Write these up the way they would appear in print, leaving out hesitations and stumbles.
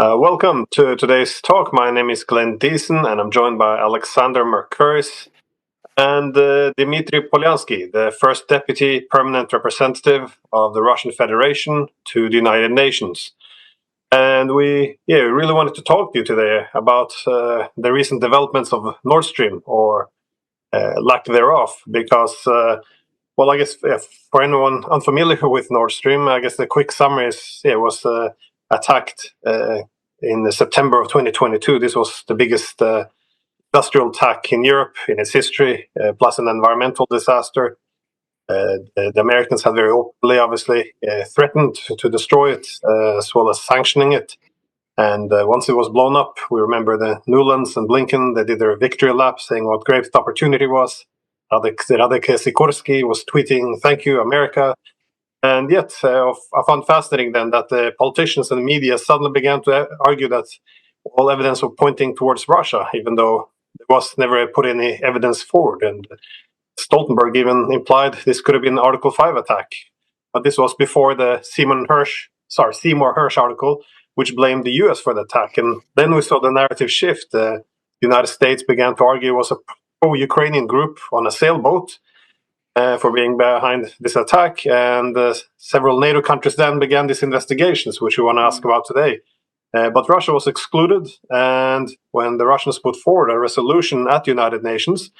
Welcome to today's talk. My name is Glenn Diesen, and I'm joined by Alexander Mercouris and Dmitry Polyanskiy, the first deputy permanent representative of the Russian Federation to the United Nations. And we really wanted to talk to you today about the recent developments of Nord Stream, or lack thereof, because, I guess for anyone unfamiliar with Nord Stream, I guess the quick summary is it was attacked in September of 2022. This was the biggest industrial attack in Europe in its history, plus an environmental disaster. The Americans had very openly, obviously, threatened to destroy it, as well as sanctioning it. And once it was blown up, we remember the Nulands and Blinken, they did their victory lap saying what great the was. Radek Sikorsky was tweeting, "Thank you, America." And yet, I found fascinating then that the politicians and the media suddenly began to argue that all evidence was pointing towards Russia, even though there was never put any evidence forward. And Stoltenberg even implied this could have been an Article 5 attack. But this was before the Seymour Hersh article, which blamed the US for the attack. And then we saw the narrative shift. The United States began to argue it was a pro-Ukrainian group on a sailboat for being behind this attack. And several NATO countries then began these investigations, which we want to ask about today. But Russia was excluded. And when the Russians put forward a resolution at the United Nations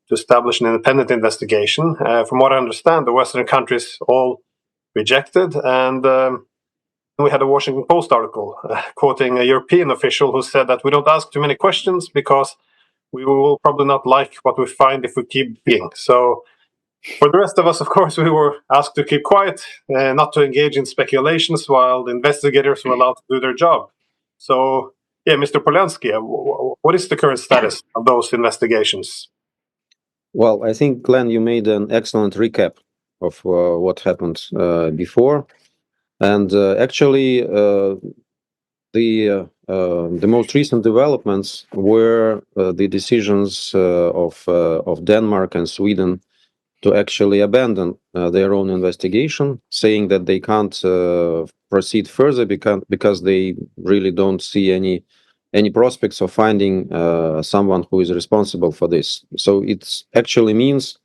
to establish an independent investigation, from what I understand, the Western countries all rejected. And we had a Washington Post article quoting a European official who said that we don't ask too many questions because we will probably not like what we find if we keep being. So for the rest of us, of course, we were asked to keep quiet, not to engage in speculations while the investigators were allowed to do their job. So, Mr. Polyanskiy, what is the current status of those investigations? Well, I think, Glenn, you made an excellent recap of what happened before. And actually, the most recent developments were the decisions of Denmark and Sweden to actually abandon their own investigation, saying that they can't proceed further because they really don't see any prospects of finding someone who is responsible for this. So it actually means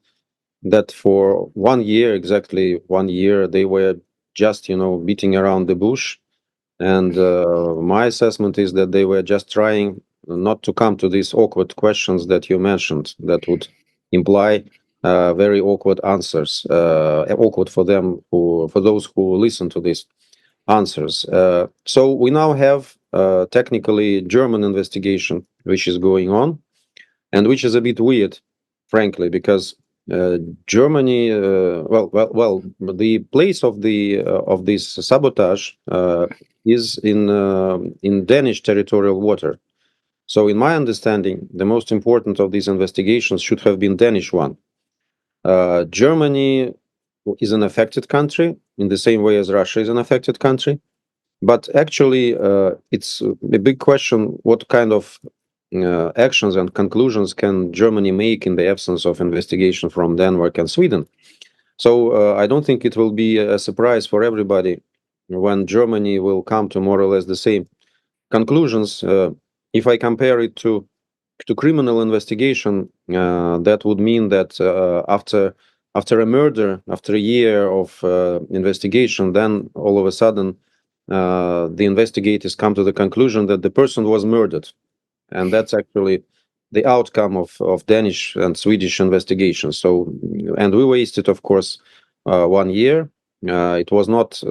that for 1 year, exactly 1 year, they were just, beating around the bush. And my assessment is that they were just trying not to come to these awkward questions that you mentioned that would imply very awkward answers, awkward for them, for those who listen to these answers. So we now have technically German investigation which is going on, and which is a bit weird, frankly, because Germany, the place of this sabotage is in Danish territorial water. So, in my understanding, the most important of these investigations should have been Danish one. Germany is an affected country in the same way as Russia is an affected country. But actually, it's a big question what kind of actions and conclusions can Germany make in the absence of investigation from Denmark and Sweden. So I don't think it will be a surprise for everybody when Germany will come to more or less the same conclusions. If I compare it to criminal investigation, that would mean that after a murder, after a year of investigation, then all of a sudden the investigators come to the conclusion that the person was murdered. And that's actually the outcome of Danish and Swedish investigations. So, and we wasted, of course, 1 year. It was not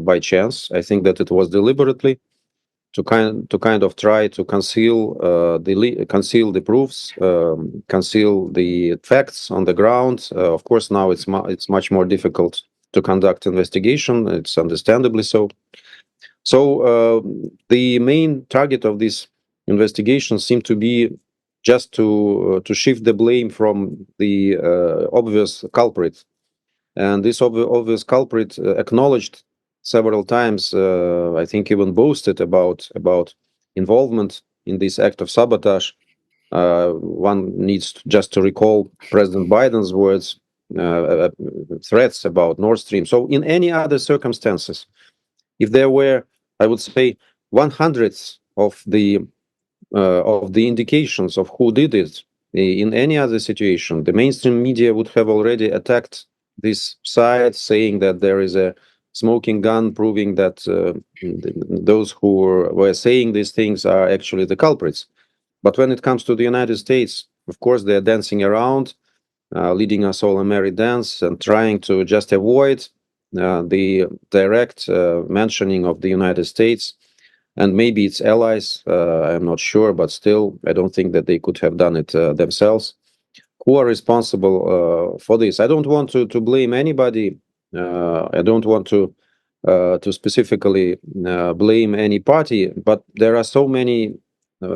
by chance. I think that it was deliberately to kind of try to conceal the proofs, conceal the facts on the ground. Of course, now it's much more difficult to conduct investigation. It's understandably so. So the main target of this investigation seemed to be just to shift the blame from the obvious culprit, and this obvious culprit acknowledged several times, I think even boasted about involvement in this act of sabotage. One needs just to recall President Biden's words, threats about Nord Stream. So in any other circumstances, if there were, I would say, 1/100th of the indications of who did it. In any other situation, the mainstream media would have already attacked this side, saying that there is a smoking gun, proving that those who were saying these things are actually the culprits. But when it comes to the United States, of course, they're dancing around, leading us all a merry dance and trying to just avoid the direct mentioning of the United States and maybe its allies. I'm not sure, but still, I don't think that they could have done it themselves. Who are responsible for this? I don't want to blame anybody. I don't want to specifically blame any party, but there are so many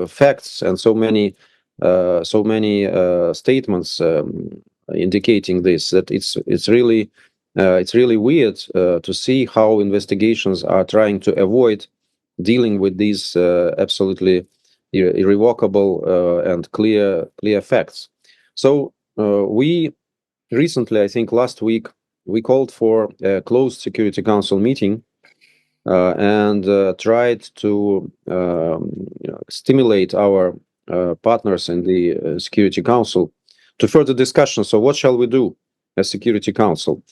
facts and so many statements indicating this that it's really weird to see how investigations are trying to avoid dealing with these absolutely irrevocable and clear facts. So we recently, I think last week, we called for a closed Security Council meeting and tried to stimulate our partners in the Security Council to further discussion. So what shall we do as Security Council?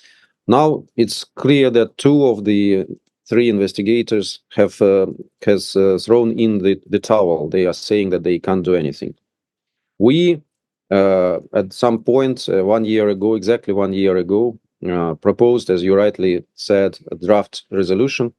Now it's clear that two of the three investigators have thrown in the towel. They are saying that they can't do anything. We at some point 1 year ago, exactly 1 year ago, proposed, as you rightly said, a draft resolution,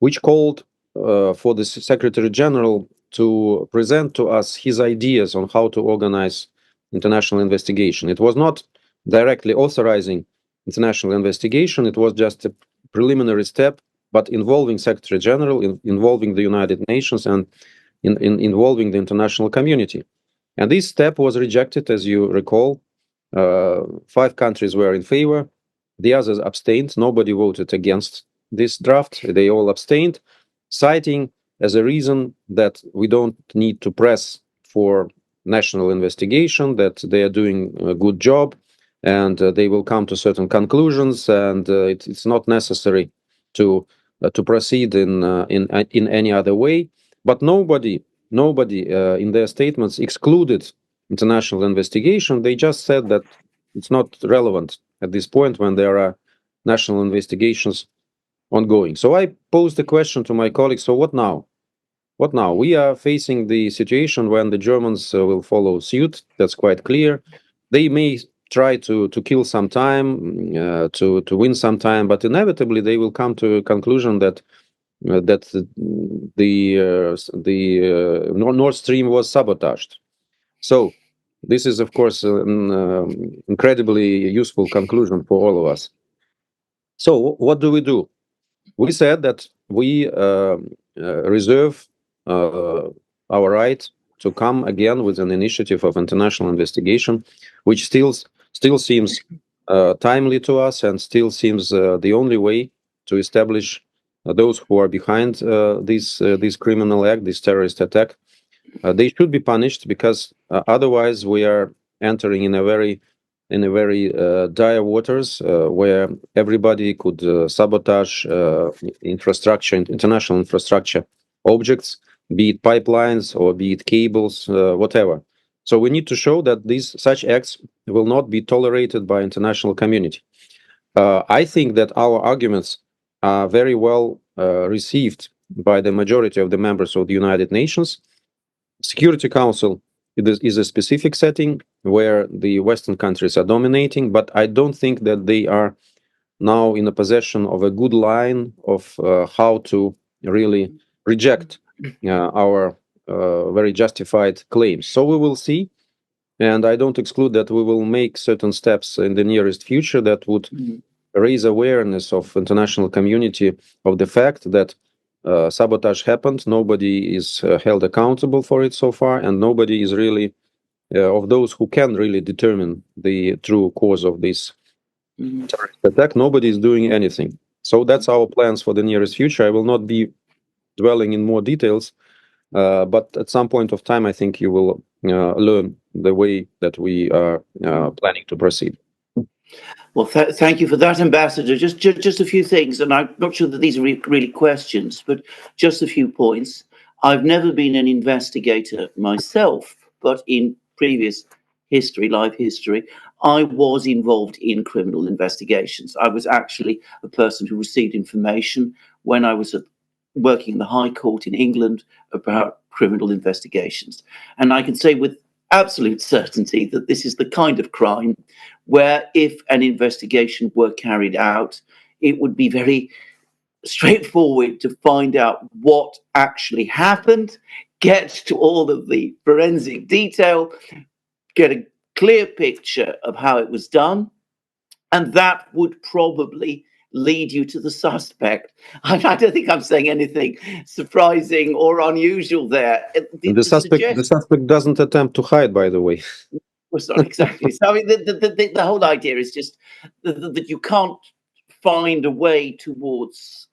which called for the Secretary General to present to us his ideas on how to organize international investigation. It was not directly authorizing international investigation. It was just a preliminary step, but involving Secretary General, involving the United Nations, and involving the international community. And this step was rejected, as you recall. 5 countries were in favor. The others abstained. Nobody voted against this draft. They all abstained, citing as a reason that we don't need to press for national investigation, that they are doing a good job, and they will come to certain conclusions, and it's not necessary to proceed in any other way. But nobody in their statements excluded international investigation. They just said that it's not relevant at this point when there are national investigations ongoing. So I posed the question to my colleagues, so what now? What now? We are facing the situation when the Germans will follow suit. That's quite clear. They may try to kill some time, to win some time, but inevitably they will come to a conclusion that the Nord Stream was sabotaged. So this is, of course, an incredibly useful conclusion for all of us. So what do we do? We said that we reserve our right to come again with an initiative of international investigation, which still seems timely to us and still seems the only way to establish those who are behind this criminal act, this terrorist attack. They should be punished, because otherwise we are entering in a very dire waters where everybody could sabotage infrastructure, international infrastructure objects, be it pipelines or be it cables, whatever. So we need to show that such acts will not be tolerated by international community. I think that our arguments are very well received by the majority of the members of the United Nations. Security Council is a specific setting where the Western countries are dominating, but I don't think that they are now in a possession of a good line of how to really reject our very justified claims. So we will see, and I don't exclude that we will make certain steps in the nearest future that would raise awareness of international community of the fact that sabotage happened. Nobody is held accountable for it so far, and nobody is really of those who can really determine the true cause of this terrorist attack. Nobody is doing anything. So that's our plans for the nearest future. I will not be dwelling in more details, but at some point of time, I think you will learn the way that we are planning to proceed. Well, thank you for that, Ambassador. Just a few things, and I'm not sure that these are really questions, but just a few points. I've never been an investigator myself, but in previous history, life history, I was involved in criminal investigations. I was actually a person who received information when I was working in the High Court in England about criminal investigations. And I can say with absolute certainty that this is the kind of crime where if an investigation were carried out, it would be very straightforward to find out what actually happened, get to all of the forensic detail, get a clear picture of how it was done, and that would probably lead you to the suspect. I don't think I'm saying anything surprising or unusual there. The suspect doesn't attempt to hide, by the way. Well, sorry, exactly. So I mean, the whole idea is just that you can't find a way towards,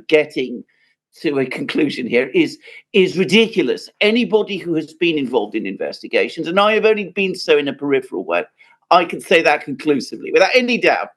getting to a conclusion here is ridiculous. Anybody who has been involved in investigations, and I have only been so in a peripheral way, I can say that conclusively, without any doubt.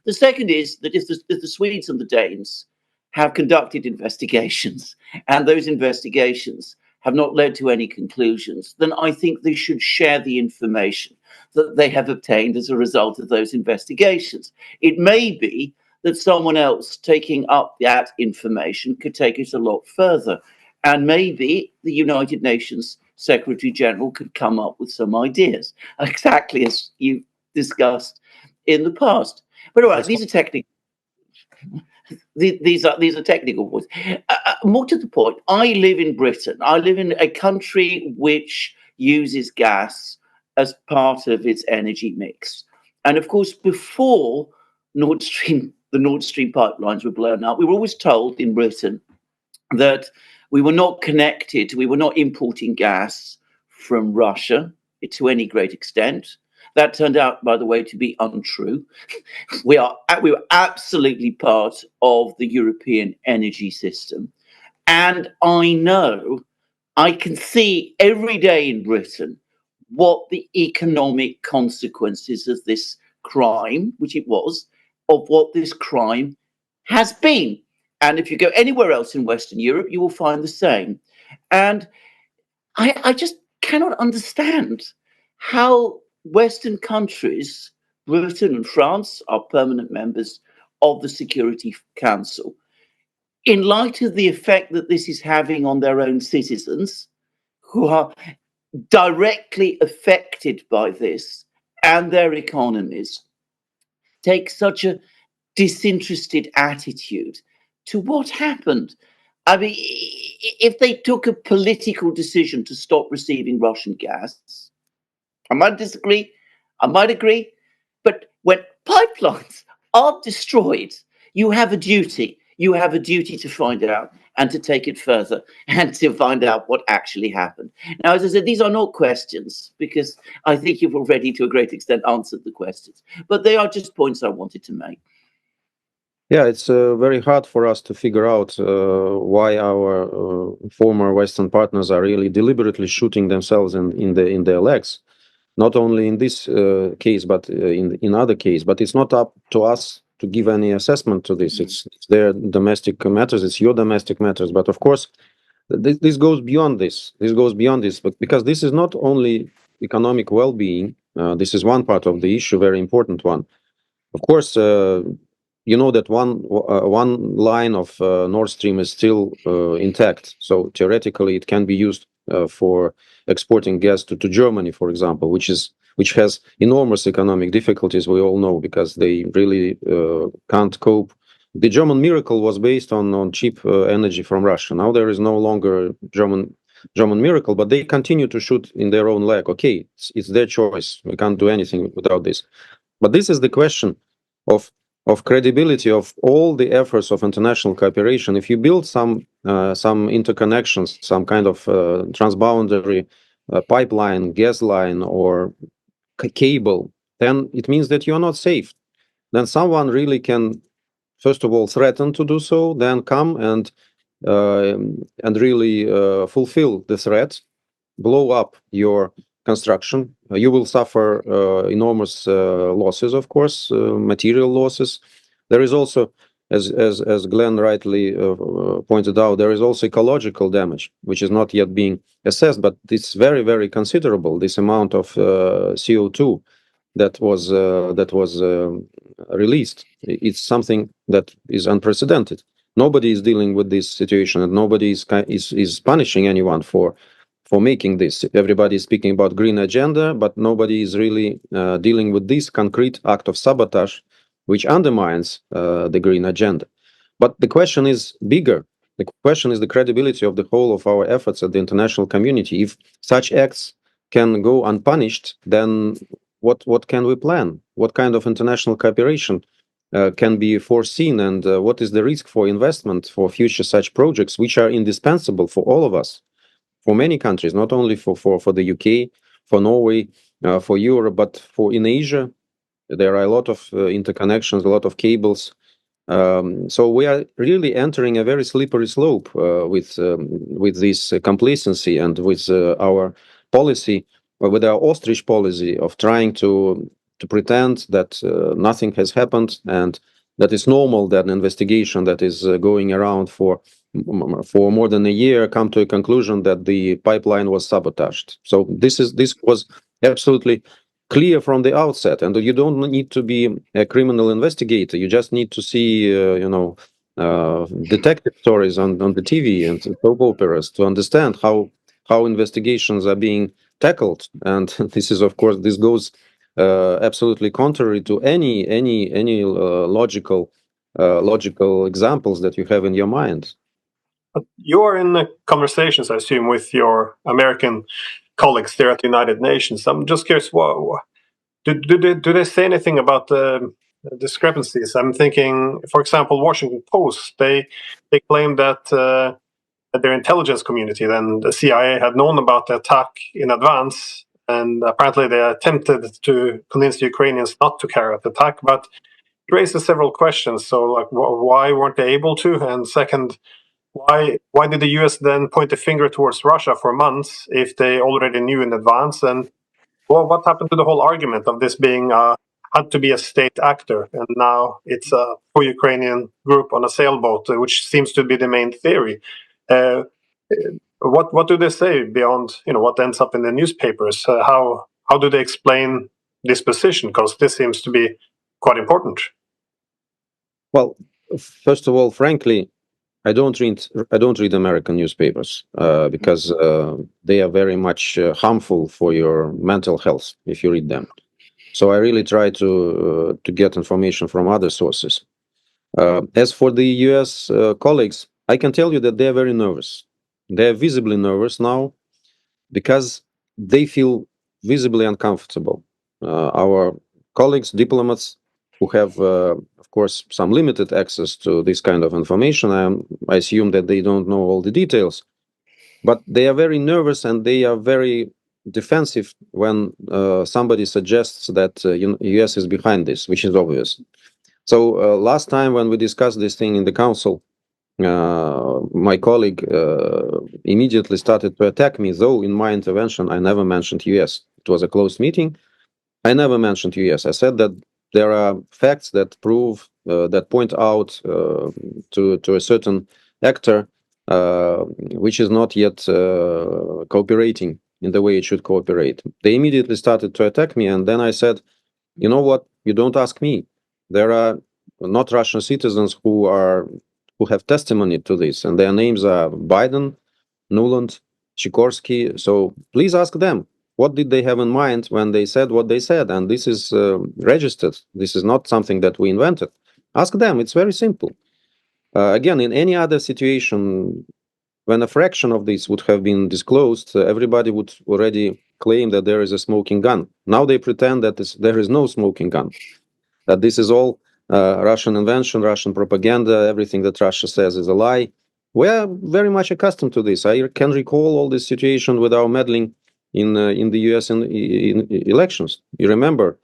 The second is that if the Swedes and the Danes have conducted investigations, and those investigations have not led to any conclusions, then I think they should share the information that they have obtained as a result of those investigations. It may be that someone else taking up that information could take it a lot further. And maybe the United Nations Secretary General could come up with some ideas, exactly as you discussed in the past. But all right, these are technical. These are technical points. More to the point, I live in Britain. I live in a country which uses gas as part of its energy mix. And of course, before the Nord Stream pipelines were blown up, we were always told in Britain that we were not connected, we were not importing gas from Russia to any great extent. That turned out, by the way, to be untrue. We were absolutely part of the European energy system. And I can see every day in Britain what the economic consequences of this crime, which it was, of what this crime has been. And if you go anywhere else in Western Europe, you will find the same. And I just cannot understand how Western countries, Britain and France, are permanent members of the Security Council. In light of the effect that this is having on their own citizens, who are directly affected by this, and their economies, take such a disinterested attitude to what happened. I mean, if they took a political decision to stop receiving Russian gas, I might disagree, I might agree, but when pipelines are destroyed, you have a duty. You have a duty to find out and to take it further and to find out what actually happened. Now, as I said, these are not questions because I think you've already, to a great extent, answered the questions, but they are just points I wanted to make. Yeah, it's very hard for us to figure out why our former Western partners are really deliberately shooting themselves in their legs. Not only in this case, but in other cases. But it's not up to us to give any assessment to this. It's their domestic matters. It's your domestic matters. But of course, this goes beyond this. This goes beyond this. But because this is not only economic well-being, this is one part of the issue, very important one. Of course, you know that one line of Nord Stream is still intact. So theoretically, it can be used for exporting gas to Germany, for example, which has enormous economic difficulties, we all know, because they really can't cope. The German miracle was based on cheap energy from Russia. Now there is no longer German miracle, but they continue to shoot in their own leg. Okay, it's their choice. We can't do anything without this. But this is the question of credibility of all the efforts of international cooperation. If you build some interconnections, some kind of transboundary pipeline, gas line, or cable, then it means that you're not safe. Then someone really can, first of all, threaten to do so, then come and really fulfill the threat, blow up your construction. You will suffer enormous losses, of course, material losses. There is also, as Glenn rightly pointed out, there is also ecological damage, which is not yet being assessed, but it's very, very considerable. This amount of CO2 that was released. It's something that is unprecedented. Nobody is dealing with this situation, and nobody is punishing anyone for making this. Everybody is speaking about green agenda, but nobody is really dealing with this concrete act of sabotage, which undermines the green agenda. But the question is bigger. The question is the credibility of the whole of our efforts at the international community. If such acts can go unpunished, then what can we plan? What kind of international cooperation can be foreseen, and what is the risk for investment for future such projects, which are indispensable for all of us, for many countries, not only for the UK, for Norway, for Europe, but for in Asia. There are a lot of interconnections, a lot of cables. So we are really entering a very slippery slope with this complacency and with our policy, with our ostrich policy of trying to pretend that nothing has happened and that it's normal that an investigation that is going around for more than a year come to a conclusion that the pipeline was sabotaged. So this was absolutely clear from the outset, and you don't need to be a criminal investigator. You just need to see, detective stories on the TV and soap operas to understand how investigations are being tackled. And this is, of course, this goes absolutely contrary to any logical examples that you have in your mind. But you are in conversations, I assume, with your American colleagues there at the United Nations. I'm just curious, do they say anything about the discrepancies? I'm thinking, for example, Washington Post. They claim that their intelligence community, then the CIA, had known about the attack in advance, and apparently they attempted to convince the Ukrainians not to carry out the attack. But it raises several questions. So, like, why weren't they able to? And second, why did the US then point the finger towards Russia for months if they already knew in advance? And what happened to the whole argument of this being had to be a state actor, and now it's a pro-Ukrainian group on a sailboat, which seems to be the main theory? What do they say beyond what ends up in the newspapers? How do they explain this position? Because this seems to be quite important. Well, first of all, frankly, I don't read American newspapers because they are very much harmful for your mental health if you read them. So I really try to get information from other sources. As for the U.S. Colleagues, I can tell you that they are very nervous. They are visibly nervous now because they feel visibly uncomfortable. Our colleagues, diplomats, who have, of course, some limited access to this kind of information. I assume that they don't know all the details, but they are very nervous and they are very defensive when somebody suggests that US is behind this, which is obvious. So last time when we discussed this thing in the council, my colleague immediately started to attack me, though in my intervention I never mentioned US. It was a closed meeting. I never mentioned US. I said that there are facts that prove, that point out to a certain actor which is not yet cooperating in the way it should cooperate. They immediately started to attack me, and then I said, you know what? You don't ask me. There are not Russian citizens who have testimony to this, and their names are Biden, Nuland, Sikorsky. So please ask them. What did they have in mind when they said what they said? And this is registered. This is not something that we invented. Ask them. It's very simple. Again, in any other situation, when a fraction of this would have been disclosed, everybody would already claim that there is a smoking gun. Now they pretend that there is no smoking gun, that this is all Russian invention, Russian propaganda, everything that Russia says is a lie. We are very much accustomed to this. I can recall all this situation with our meddling in the US in elections. You remember,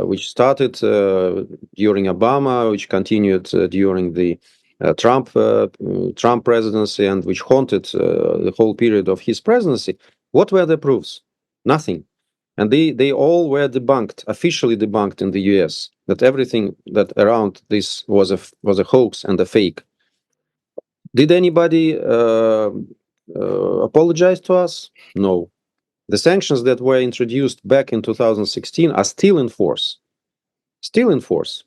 which started during Obama, which continued during the Trump presidency, and which haunted the whole period of his presidency. What were the proofs? nothing. And they all were debunked, officially debunked in the US, that everything that around this was a hoax and a fake. Did anybody apologize to us? No. The sanctions that were introduced back in 2016 are still in force. Still in force.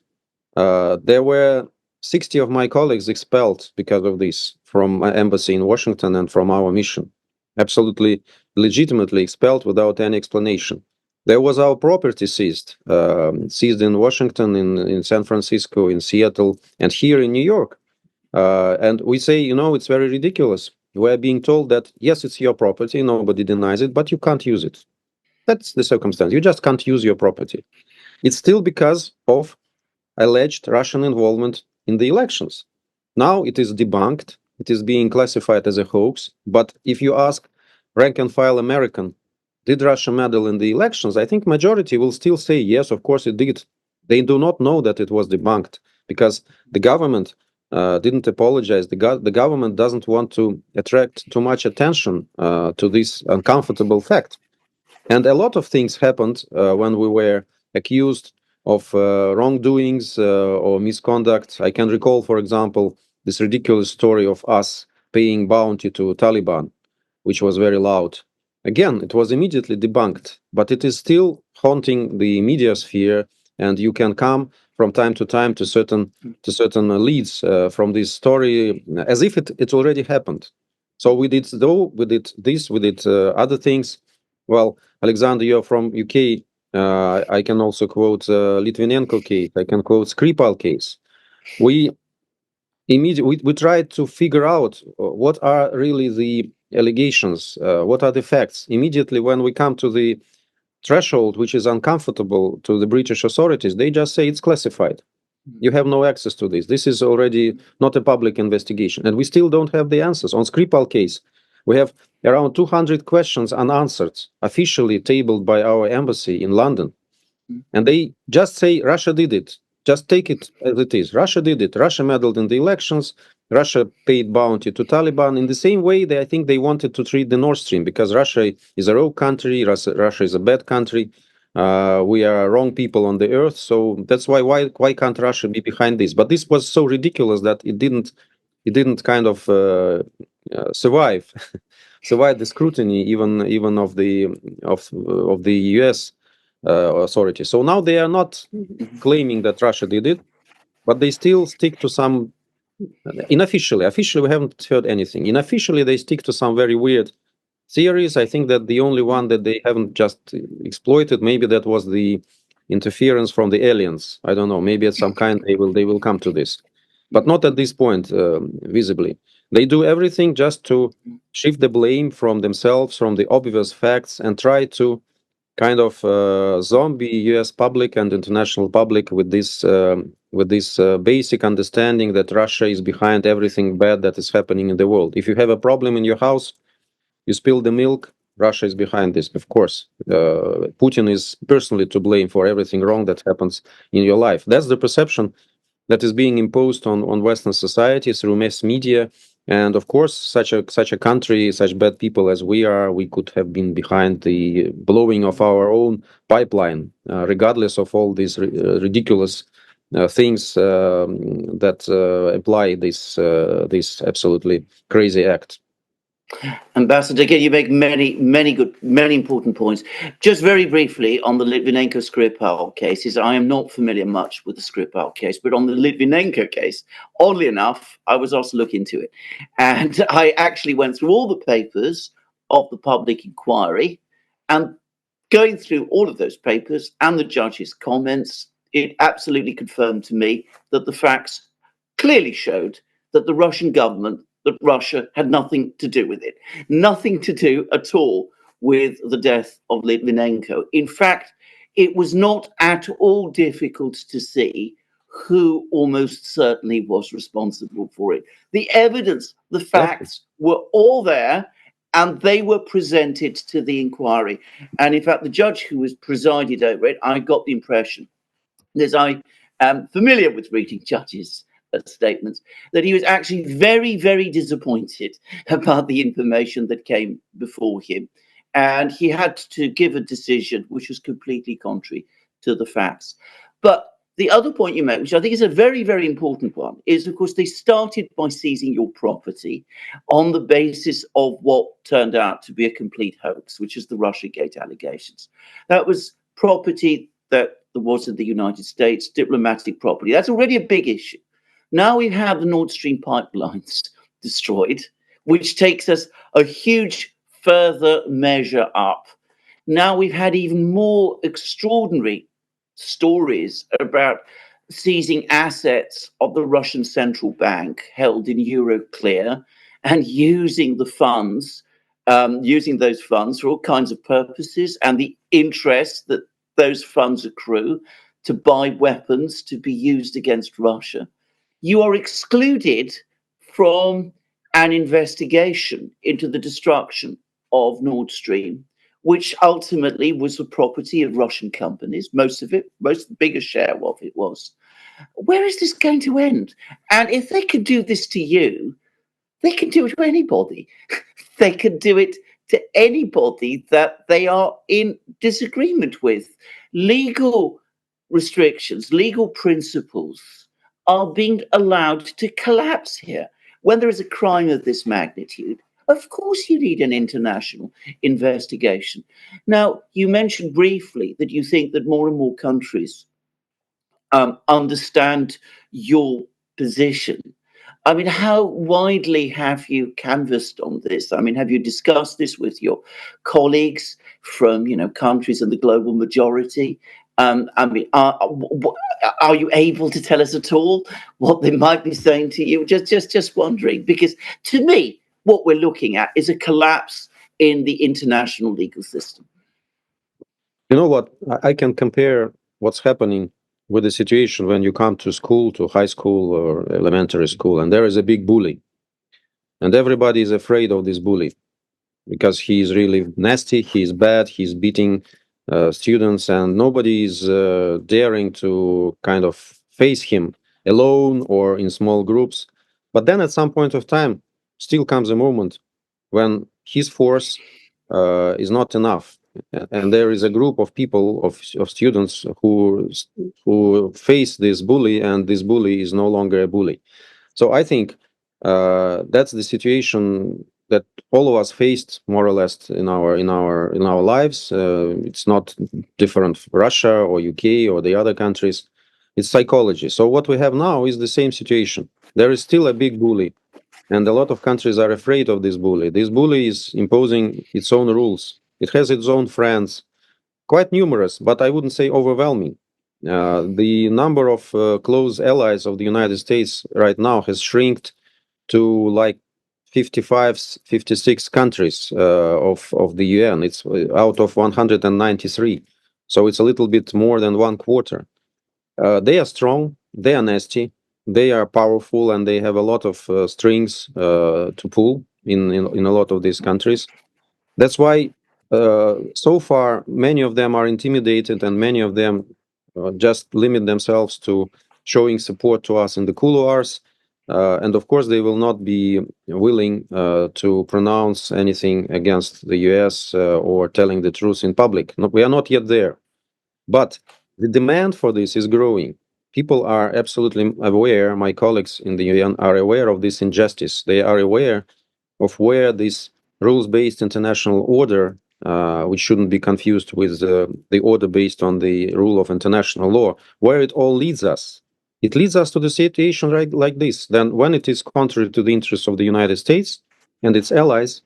There were 60 of my colleagues expelled because of this from my embassy in Washington and from our mission. Absolutely legitimately expelled without any explanation. There was our property seized in Washington, in San Francisco, in Seattle, and here in New York. And we say, it's very ridiculous. We're being told that, yes, it's your property, nobody denies it, but you can't use it. That's the circumstance. You just can't use your property. It's still because of alleged Russian involvement in the elections. Now it is debunked. It is being classified as a hoax. But if you ask rank and file American, did Russia meddle in the elections? I think majority will still say, yes, of course it did. They do not know that it was debunked because the government didn't apologize. The government doesn't want to attract too much attention to this uncomfortable fact. And a lot of things happened when we were accused of wrongdoings or misconduct. I can recall, for example, this ridiculous story of us paying bounty to Taliban, which was very loud. Again, it was immediately debunked, but it is still haunting the media sphere, and you can come from time to time to certain leads from this story as if it already happened. So we did other things. Well, Alexander, you're from UK. I can also quote Litvinenko case. I can quote Skripal case. We tried to figure out what are really the allegations, what are the facts. Immediately when we come to the threshold, which is uncomfortable to the British authorities, they just say it's classified. You have no access to this. This is already not a public investigation. And we still don't have the answers. On Skripal case, we have around 200 questions unanswered, officially tabled by our embassy in London. And they just say Russia did it. Just take it as it is. Russia did it. Russia meddled in the elections. Russia paid bounty to Taliban. In the same way, I think they wanted to treat the Nord Stream, because Russia is a rogue country. Russia is a bad country. We are wrong people on the earth. So that's why can't Russia be behind this? But this was so ridiculous that it didn't kind of survive the scrutiny even of the US authorities. So now they are not claiming that Russia did it, but they still stick to some officially we haven't heard anything. Unofficially, they stick to some very weird theories. I think that the only one that they haven't just exploited, maybe that was the interference from the aliens. I don't know. Maybe at some kind they will come to this, but not at this point visibly. They do everything just to shift the blame from themselves, from the obvious facts, and try to kind of zombie US public and international public with this basic understanding that Russia is behind everything bad that is happening in the world. If you have a problem in your house, you spill the milk, Russia is behind this. Of course, Putin is personally to blame for everything wrong that happens in your life. That's the perception that is being imposed on Western society through mass media. And of course, such a country, such bad people as we are, we could have been behind the blowing of our own pipeline, regardless of all these ridiculous things that imply this absolutely crazy act. Ambassador, you make many important points. Just very briefly on the Litvinenko-Skripal cases, I am not familiar much with the Skripal case, but on the Litvinenko case, oddly enough, I was asked to look into it. And I actually went through all the papers of the public inquiry, and going through all of those papers and the judge's comments, it absolutely confirmed to me that the facts clearly showed that the Russian government, that Russia had nothing to do with it. Nothing to do at all with the death of Litvinenko. In fact, it was not at all difficult to see who almost certainly was responsible for it. The evidence, the facts were all there, and they were presented to the inquiry. And in fact, the judge who was presided over it, I got the impression, as I am familiar with reading judges' statements, that he was actually very, very disappointed about the information that came before him. and he had to give a decision which was completely contrary to the facts. But the other point you make, which I think is a very, very important one, is, of course, they started by seizing your property on the basis of what turned out to be a complete hoax, which is the Russiagate allegations. That was property that was in the United States, diplomatic property. That's already a big issue. Now we have the Nord Stream pipelines destroyed, which takes us a huge further measure up. Now we've had even more extraordinary stories about seizing assets of the Russian central bank held in Euroclear and using the funds, using those funds for all kinds of purposes, and the interest that those funds accrue to buy weapons to be used against Russia. You are excluded from an investigation into the destruction of Nord Stream, which ultimately was the property of Russian companies. Most of the biggest share of it was. Where is this going to end? And if they could do this to you, they can do it to anybody. They can do it to anybody that they are in disagreement with. Legal restrictions, legal principles are being allowed to collapse here. When there is a crime of this magnitude, of course you need an international investigation. Now, you mentioned briefly that you think that more and more countries understand your position. I mean, how widely have you canvassed on this? I mean, have you discussed this with your colleagues from, countries in the global majority? I mean, are you able to tell us at all what they might be saying to you? Just wondering, because to me, what we're looking at is a collapse in the international legal system. You know what? I can compare what's happening with the situation when you come to school, to high school or elementary school, and there is a big bully. And everybody is afraid of this bully because he is really nasty, he's bad, he's beating students, and nobody is daring to kind of face him alone or in small groups. But then at some point of time, still comes a moment when his force is not enough. And there is a group of people, of students who face this bully, and this bully is no longer a bully. So I think that's the situation that all of us faced more or less in our lives. It's not different from Russia or UK or the other countries. It's psychology. So what we have now is the same situation. There is still a big bully, and a lot of countries are afraid of this bully. This bully is imposing its own rules. It has its own friends, quite numerous, but I wouldn't say overwhelming. The number of close allies of the United States right now has shrinked to like 55, 56 countries of the UN. It's out of 193. So it's a little bit more than one quarter. They are strong, they are nasty, they are powerful, and they have a lot of strings to pull in a lot of these countries. That's why so far many of them are intimidated, and many of them just limit themselves to showing support to us in the couloirs. And of course, they will not be willing to pronounce anything against the US or telling the truth in public. No, we are not yet there. But the demand for this is growing. People are absolutely aware, my colleagues in the UN are aware of this injustice. They are aware of where this rules-based international order, which shouldn't be confused with the order based on the rule of international law, where it all leads us. It leads us to the situation right like this. Then when it is contrary to the interests of the United States and its allies,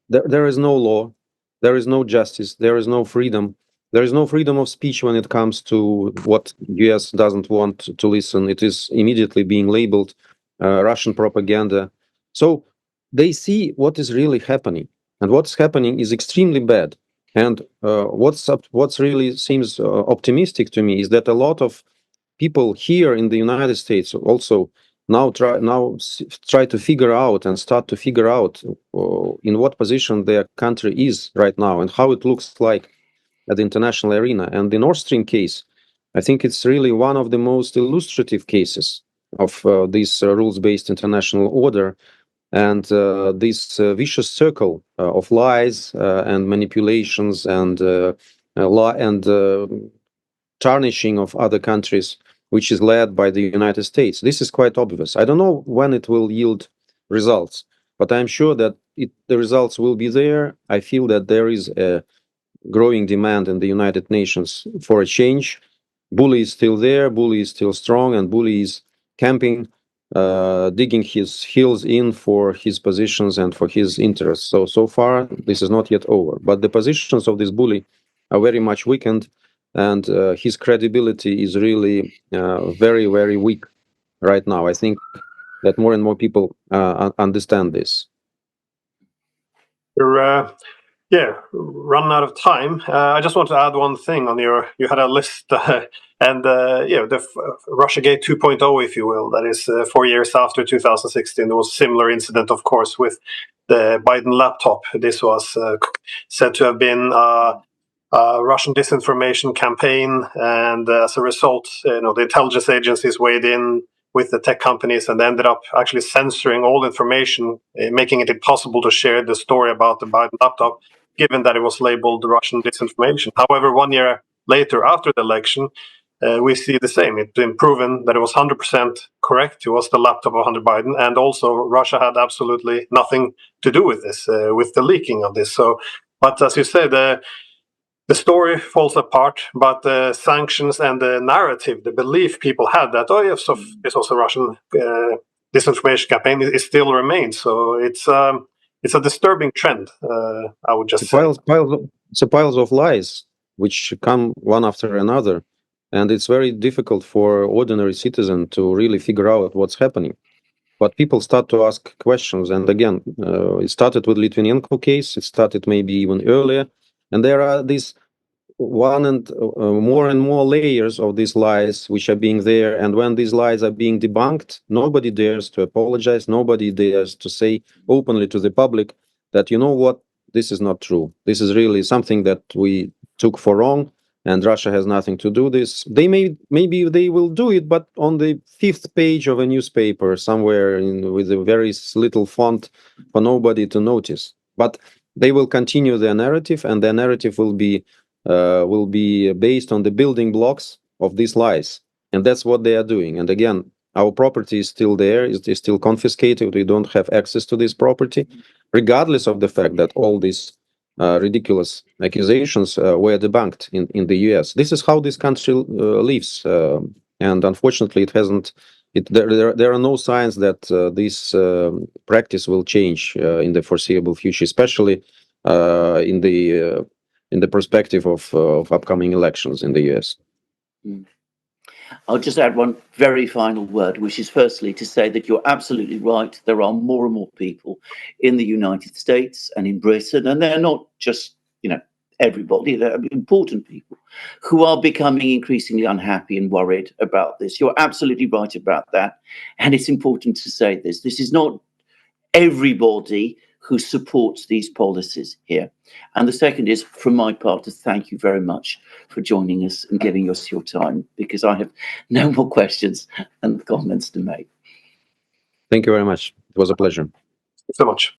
there is no law, there is no justice, there is no freedom. There is no freedom of speech when it comes to what US doesn't want to listen. It is immediately being labeled Russian propaganda. So they see what is really happening, and what's happening is extremely bad. And what's really seems optimistic to me is that a lot of people here in the United States also now try to figure out and start to figure out in what position their country is right now and how it looks like at the international arena. And the Nord Stream case, I think it's really one of the most illustrative cases of this rules-based international order, And this vicious circle of lies and manipulations and tarnishing of other countries, which is led by the United States. This is quite obvious. I don't know when it will yield results, but I'm sure that the results will be there. I feel that there is a growing demand in the United Nations for a change. Bully is still there, Bully is still strong, and Bully is camping, digging his heels in for his positions and for his interests. So far, this is not yet over. But the positions of this Bully are very much weakened, and his credibility is really very, very weak right now. I think that more and more people understand this. We're running out of time. I just want to add one thing on you had a list, and the Russiagate 2.0, if you will. That is 4 years after 2016. There was a similar incident, of course, with the Biden laptop. This was said to have been a Russian disinformation campaign, and as a result, the intelligence agencies weighed in with the tech companies and ended up actually censoring all information, making it impossible to share the story about the Biden laptop, given that it was labeled Russian disinformation. However, 1 year later, after the election, we see the same. It's been proven that it was 100% correct. It was the laptop of Hunter Biden, and also Russia had absolutely nothing to do with this, with the leaking of this. But as you say, the story falls apart, but the sanctions and the narrative, the belief people had that, this was a Russian disinformation campaign, it still remains. So it's a disturbing trend, I would just say. Piles of lies, which come one after another. And it's very difficult for ordinary citizen to really figure out what's happening. But people start to ask questions. And again, it started with Litvinenko case. It started maybe even earlier. And there are these more and more layers of these lies which are being there. And when these lies are being debunked, nobody dares to apologize. Nobody dares to say openly to the public that, you know what, this is not true. This is really something that we took for wrong, and Russia has nothing to do this. Maybe they will do it, but on the 5th page of a newspaper somewhere with a very little font for nobody to notice. But they will continue their narrative, and their narrative will be based on the building blocks of these lies. And that's what they are doing. And again, our property is still there, it is still confiscated. We don't have access to this property, regardless of the fact that all these ridiculous accusations were debunked in the US. This is how this country lives. And unfortunately, it hasn't. There are no signs that this practice will change in the foreseeable future, especially in the perspective of upcoming elections in the US. I'll just add one very final word, which is firstly to say that you're absolutely right. There are more and more people in the United States and in Britain, and they're not just, everybody, they're important people who are becoming increasingly unhappy and worried about this. You're absolutely right about that. And it's important to say this. This is not everybody who supports these policies here. And the second is, from my part, to thank you very much for joining us and giving us your time, because I have no more questions and comments to make. Thank you very much. It was a pleasure. Thanks so much.